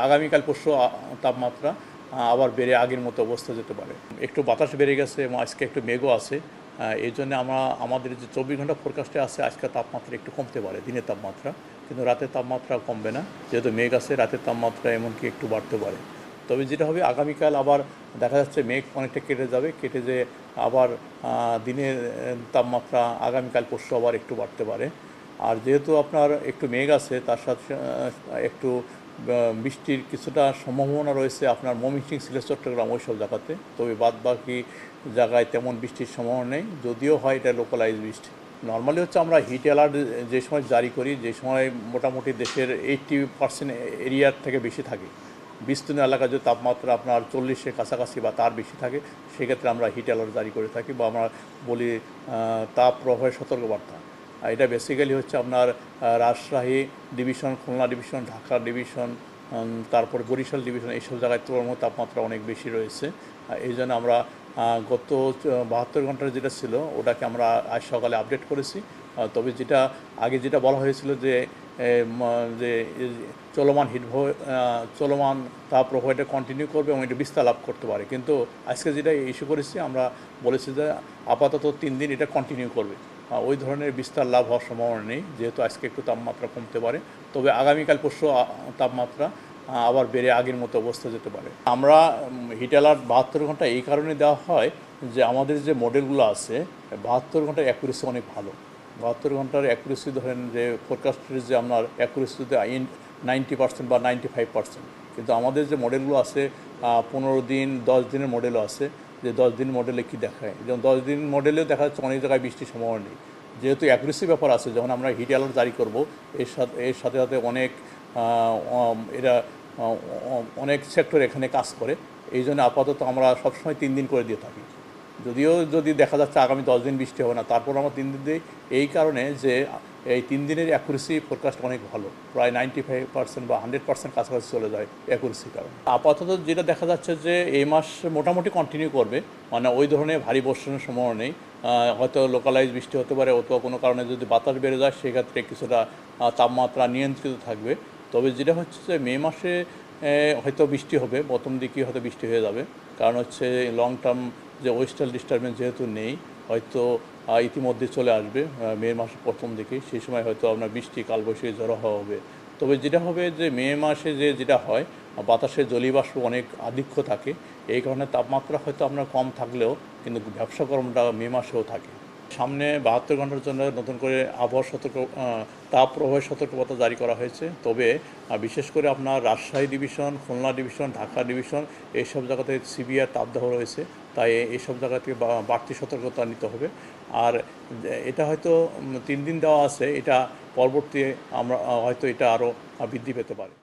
আগামীকাল পরশু তাপমাত্রা আবার বেড়ে আগের মতো অবস্থা যেতে পারে। একটু বাতাস বেড়ে গেছে এবং আজকে একটু মেঘও আছে। এই জন্য আমাদের যে 24 ঘন্টা ফোরকাস্টে আছে আজকে তাপমাত্রা একটু কমতে পারে, দিনের তাপমাত্রা, কিন্তু রাতের তাপমাত্রা কমবে না। যেহেতু মেঘ আছে, রাতের তাপমাত্রা এমনকি একটু বাড়তে পারে। তবে যেটা হবে, আগামীকাল আবার দেখা যাচ্ছে মেঘ অনেকটা কেটে যাবে, কেটে যে আবার দিনের তাপমাত্রা আগামীকাল পরশু আবার একটু বাড়তে পারে। আর যেহেতু আপনার একটু মেঘ আছে, তার সাথে একটু বৃষ্টির কিছুটা সম্ভাবনা রয়েছে আপনার ময়মনসিংহ, সিলেট, চট্টগ্রাম ওই সব জায়গাতে। তবে বাদবাকি জায়গায় তেমন বৃষ্টির সম্ভাবনা নেই, যদিও হয় এটা লোকালাইজ বৃষ্টি। নর্মালি হচ্ছে আমরা হিট অ্যালার্ট যে সময় জারি করি, যে সময় মোটামুটি দেশের 80% এরিয়ার থেকে বেশি থাকে, বিস্তীর্ণ এলাকায় যদি তাপমাত্রা আপনার 40-এর কাছাকাছি বা তার বেশি থাকে, সেক্ষেত্রে আমরা হিট অ্যালার্ট জারি করে থাকি বা আমরা বলি তাপ প্রবাহের সতর্কবার্তা। এটা বেসিক্যালি হচ্ছে আপনার Rajshahi division, Khulna division, Dhaka division, তারপরে বরিশাল ডিভিশন, এইসব জায়গায় তুলনামূলক তাপমাত্রা অনেক বেশি রয়েছে। এই জন্য আমরা গত 72 ঘন্টার যেটা ছিল ওটাকে আমরা আজ সকালে আপডেট করেছি। তবে যেটা আগে যেটা বলা হয়েছিল যে যে চলমান তাপপ্রবাহ এটা কন্টিনিউ করবে এবং এটা বিস্তার লাভ করতে পারে, কিন্তু আজকে যেটা ইস্যু করেছি আমরা বলেছি যে আপাতত 3 দিন এটা কন্টিনিউ করবে। ওই ধরনের বিস্তার লাভ হওয়ার সম্ভাবনা নেই, যেহেতু আজকে একটু তাপমাত্রা কমতে পারে। তবে আগামীকাল পরশু তাপমাত্রা আবার বেড়ে আগের মতো অবস্থা যেতে পারে। আমরা হিট অ্যালার্ট 72 ঘন্টা এই কারণে দেওয়া হয় যে আমাদের যে মডেলগুলো আছে 72 ঘন্টার অ্যাকুরেসি অনেক ভালো। 72 ঘন্টার অ্যাকুরেসি ধরেন যে ফোরকাস্টের যে আপনার অ্যাকুরেসি 90% বা 95%, কিন্তু আমাদের যে মডেলগুলো আছে 15 দিন 10 দিনের মডেলও আছে। যে 10 দিন মডেলে কি দেখায়, যেমন 10 দিন মডেলেও দেখা যাচ্ছে অনেক জায়গায় বৃষ্টির সম্ভাবনা নেই। যেহেতু অ্যাকুরেসি ব্যাপার আছে, যখন আমরা হিট অ্যালার্ট জারি করব এর সাথে সাথে অনেক সেক্টর এখানে কাজ করে। এই জন্য আপাতত আমরা সবসময় 3 দিন করে দিয়ে থাকি। যদিও যদি দেখা যাচ্ছে আগামী 10 দিন বৃষ্টি হবে না, তারপর আমরা 3 দিন দিই, এই কারণে যে এই 3 দিনের অ্যাকুরেসি ফোরকাস্ট অনেক ভালো, প্রায় 95% বা 100% কাছাকাছি চলে যায় অ্যাকুরেসির কারণে। আপাতত যেটা দেখা যাচ্ছে যে এই মাস মোটামুটি কন্টিনিউ করবে, মানে ওই ধরনের ভারী বর্ষণের সম্ভাবনা নেই। হয়তো লোকালাইজ বৃষ্টি হতে পারে, অথবা কোনো কারণে যদি বাতাস বেড়ে যায় সেক্ষেত্রে কিছুটা তাপমাত্রা নিয়ন্ত্রিত থাকবে। তবে যেটা হচ্ছে যে মে মাসে হয়তো বৃষ্টি হবে, প্রথম দিকে হয়তো বৃষ্টি হয়ে যাবে, কারণ হচ্ছে লং টার্ম যে ওয়েস্টার্ন ডিস্টারবেন্স যেহেতু নেই, হয়তো ইতিমধ্যে চলে আসবে মে মাসের প্রথম দিকে। সেই সময় হয়তো আপনার বৃষ্টি, কালবৈশাখী ঝড়ো হওয়া হবে। তবে যেটা হবে যে মে মাসে যেটা হয়, বাতাসে জলীয়বাষ্প অনেক আধিক্য থাকে, এই কারণে তাপমাত্রা হয়তো আপনার কম থাকলেও কিন্তু ব্যবসা কর্মটা মে মাসেও থাকে। সামনে 72 ঘন্টার জন্য নতুন করে তাপ প্রবাহের সতর্কবার্তা জারি করা হয়েছে। তবে বিশেষ করে আপনার Rajshahi division, Khulna division, Dhaka division এইসব জায়গাতে সিভিয়ার তাপদাহ রয়েছে, তাই এইসব জায়গা থেকে বাড়তি সতর্কতা নিতে হবে। আর এটা হয়তো 3 দিন দেওয়া আছে, এটা পরবর্তী আমরা হয়তো এটা আরও বৃদ্ধি পেতে পারে।